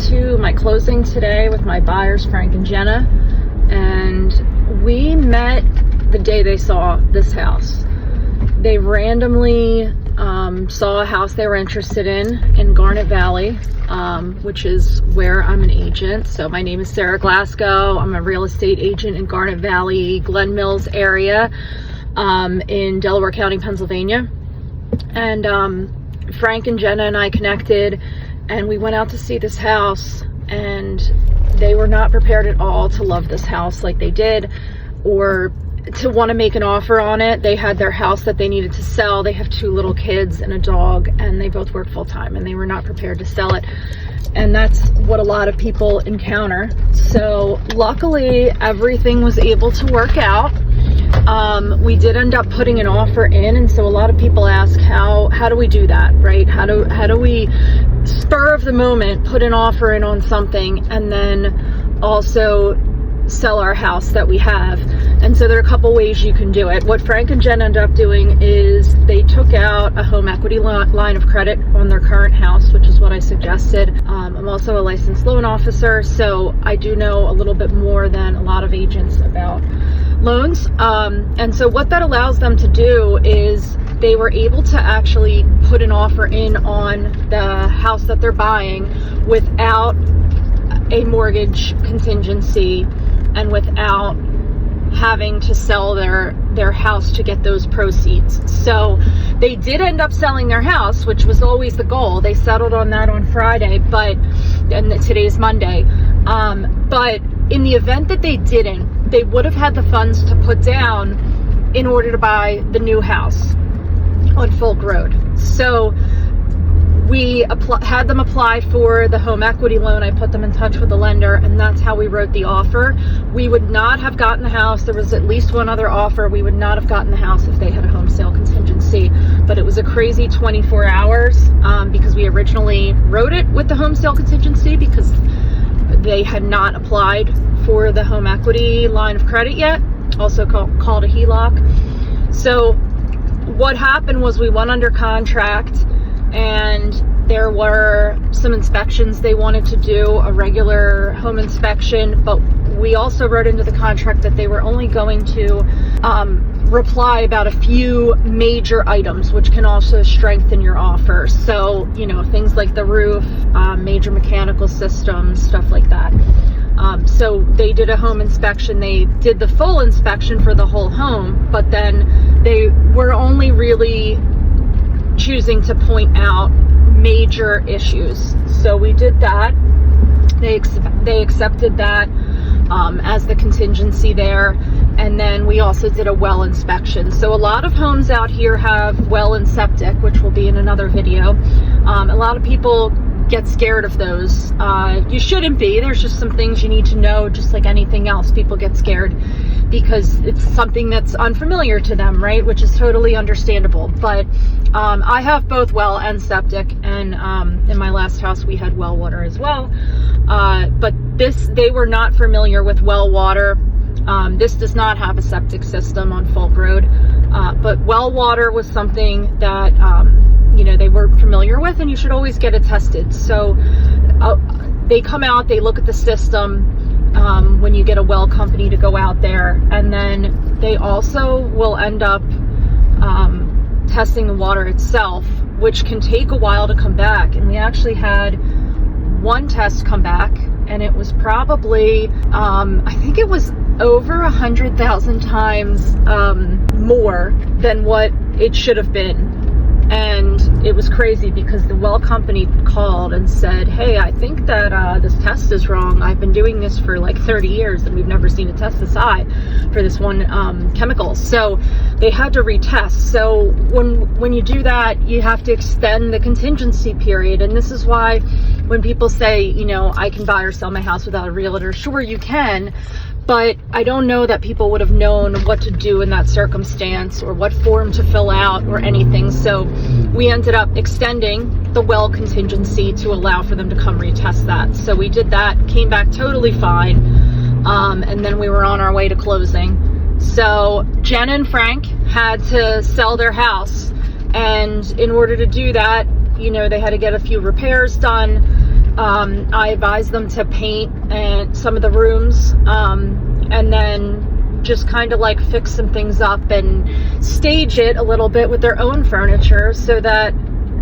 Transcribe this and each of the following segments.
to my closing today with my buyers, Frank and Jenna, and we met the day they saw this house. They randomly saw a house they were interested in Garnet Valley, which is where I'm an agent. So my name is Sarah Glasgow. I'm a real estate agent in Garnet Valley, Glen Mills area, in Delaware County, Pennsylvania. And Frank and Jenna and I connected, and we went out to see this house, and they were not prepared at all to love this house like they did, or to want to make an offer on it. They had their house that they needed to sell. They have 2 little kids and a dog, and they both work full-time, and they were not prepared to sell it. And that's what a lot of people encounter. So luckily everything was able to work out. We did end up putting an offer in, and so a lot of people ask, how do we do that, right? How do we spur of the moment put an offer in on something and then also sell our house that we have? And so there are a couple ways you can do it. What Frank and Jen ended up doing is they took out a home equity line of credit on their current house, which is what I suggested. I'm also a licensed loan officer, so I do know a little bit more than a lot of agents about loans. And so what that allows them to do is they were able to actually put an offer in on the house that they're buying without a mortgage contingency and without having to sell their house to get those proceeds. So they did end up selling their house, which was always the goal. They settled on that on Friday, and today's Monday. But in the event that they didn't, they would have had the funds to put down in order to buy the new house on Folk Road. So we had them apply for the home equity loan. I put them in touch with the lender, and that's how we wrote the offer. We would not have gotten the house. There was at least one other offer. We would not have gotten the house if they had a home sale contingency. But it was a crazy 24 hours because we originally wrote it with the home sale contingency because they had not applied for the home equity line of credit yet, also called a HELOC. So what happened was we went under contract, and there were some inspections they wanted to do, a regular home inspection, but we also wrote into the contract that they were only going to reply about a few major items, which can also strengthen your offer. So, things like the roof, major mechanical systems, stuff like that. So they did a home inspection. They did the full inspection for the whole home, but then they were only really choosing to point out major issues. So we did that. They accepted that as the contingency there. And then we also did a well inspection. So a lot of homes out here have well and septic, which will be in another video. A lot of people get scared of those. You shouldn't be. There's just some things you need to know, just like anything else. People get scared because it's something that's unfamiliar to them, right? Which is totally understandable. But I have both well and septic, and in my last house we had well water as well. But they were not familiar with well water. This does not have a septic system on Folk Road, but well water was something that they were familiar with, and you should always get it tested. So they come out, they look at the system when you get a well company to go out there, and then they also will end up testing the water itself, which can take a while to come back. And we actually had one test come back, and it was probably I think it was over 100,000 times more than what it should have been. And it was crazy because the well company called and said, hey, I think that this test is wrong. I've been doing this for like 30 years and we've never seen a test this high for this one chemical. So they had to retest. So when you do that, you have to extend the contingency period. And this is why when people say, I can buy or sell my house without a realtor, sure you can. But I don't know that people would have known what to do in that circumstance or what form to fill out or anything. So we ended up extending the well contingency to allow for them to come retest that. So we did that, came back totally fine. And then we were on our way to closing. So Jen and Frank had to sell their house. And in order to do that, they had to get a few repairs done. I advised them to paint and some of the rooms, and then just kind of like fix some things up and stage it a little bit with their own furniture so that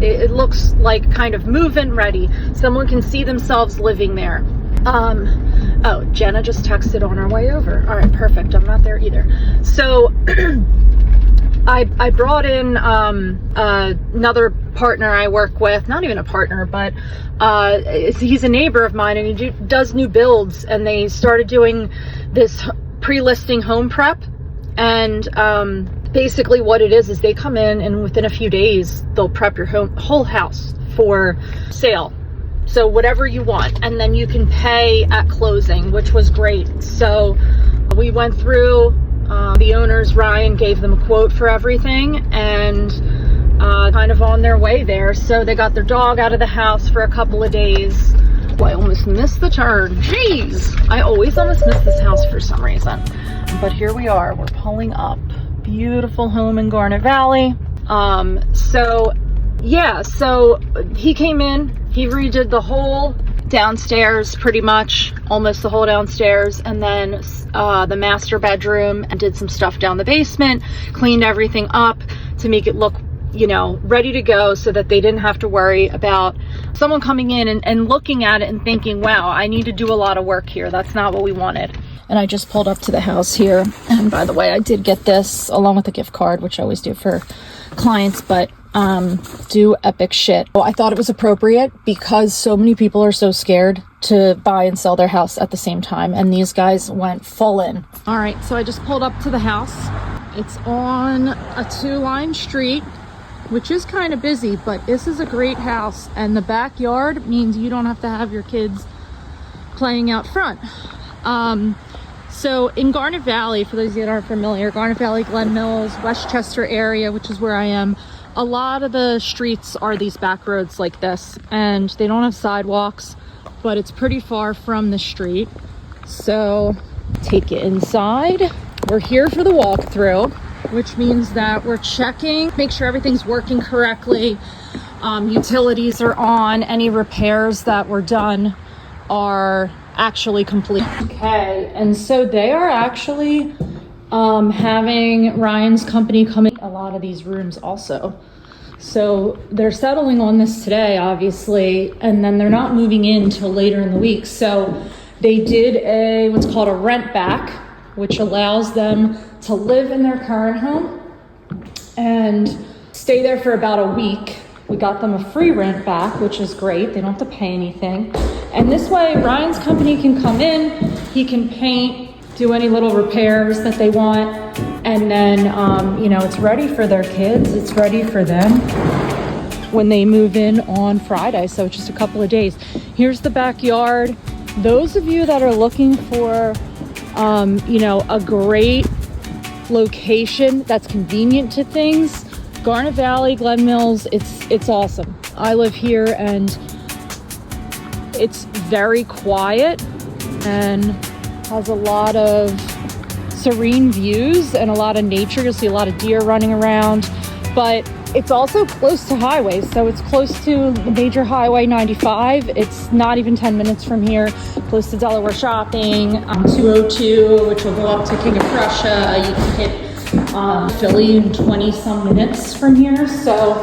it looks like kind of move-in ready. Someone can see themselves living there. Oh, Jenna just texted on our way over. All right, perfect. I'm not there either. So I brought in another partner I work with, not even a partner, but he's a neighbor of mine, and he does new builds, and they started doing this pre-listing home prep. And basically what it is they come in, and within a few days they'll prep your whole house for sale. So whatever you want, and then you can pay at closing, which was great. So we went through, the owners, Ryan gave them a quote for everything, and kind of on their way there. So they got their dog out of the house for a couple of days. Oh, I almost missed the turn. Jeez, I always almost miss this house for some reason. But here we are, we're pulling up. Beautiful home in Garnet Valley. So yeah, so he came in, he redid the whole downstairs, pretty much almost the whole downstairs, and then the master bedroom, and did some stuff down the basement, cleaned everything up to make it look, you know, ready to go, so that they didn't have to worry about someone coming in and looking at it and thinking, wow, I need to do a lot of work here. That's not what we wanted. And I just pulled up to the house here, and by the way, I did get this along with a gift card, which I always do for clients, but do epic shit. Well, I thought it was appropriate because so many people are so scared to buy and sell their house at the same time, and these guys went full in. All right, so I just pulled up to the house. It's on a 2-line street, which is kind of busy, but this is a great house, and the backyard means you don't have to have your kids playing out front. So in Garnet Valley, for those that aren't familiar, Garnet Valley, Glen Mills, Westchester area, which is where I am, a lot of the streets are these back roads like this, and they don't have sidewalks, but it's pretty far from the street. So take it inside. We're here for the walkthrough, which means that we're checking, make sure everything's working correctly. Utilities are on. Any repairs that were done are actually complete. Okay, and so they are actually having Ryan's company come in a lot of these rooms also. So they're settling on this today, obviously, and then they're not moving in until later in the week. So they did a what's called a rent back, which allows them to live in their current home and stay there for about a week. We got them a free rent back, which is great. They don't have to pay anything. And this way, Ryan's company can come in, he can paint, do any little repairs that they want, and then, you know, it's ready for their kids. It's ready for them when they move in on Friday. So just a couple of days. Here's the backyard. Those of you that are looking for, you know, a great location that's convenient to things, Garnet Valley, Glen Mills, it's awesome. I live here, and it's very quiet and has a lot of serene views and a lot of nature. You'll see a lot of deer running around, but it's also close to highways. So it's close to the major highway 95. It's not even 10 minutes from here, close to Delaware shopping, 202, which will go up to King of Prussia. You can hit Philly in 20 some minutes from here. So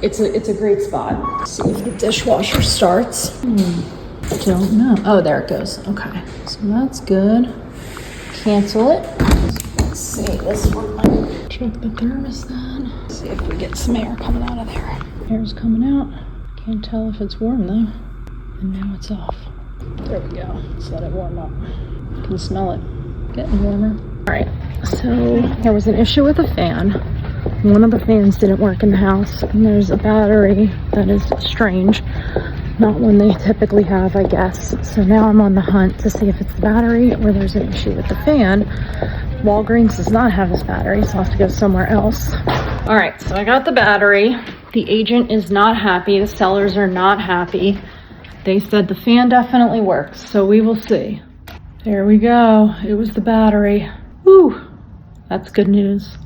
it's a great spot. Let's see if the dishwasher starts. I don't know. Oh, there it goes. Okay, so that's good. Cancel it. Let's see, this one might check the thermostat. Let's see if we get some air coming out of there. Air's coming out. Can't tell if it's warm though. And now it's off. There we go. Let's let it warm up. You can smell it getting warmer. All right, so there was an issue with the fan. One of the fans didn't work in the house, and there's a battery that is strange. Not one they typically have, I guess. So now I'm on the hunt to see if it's the battery or there's an issue with the fan. Walgreens does not have this battery, so I'll have to go somewhere else. All right, so I got the battery. The agent is not happy. The sellers are not happy. They said the fan definitely works, so we will see. There we go. It was the battery. Whew, that's good news.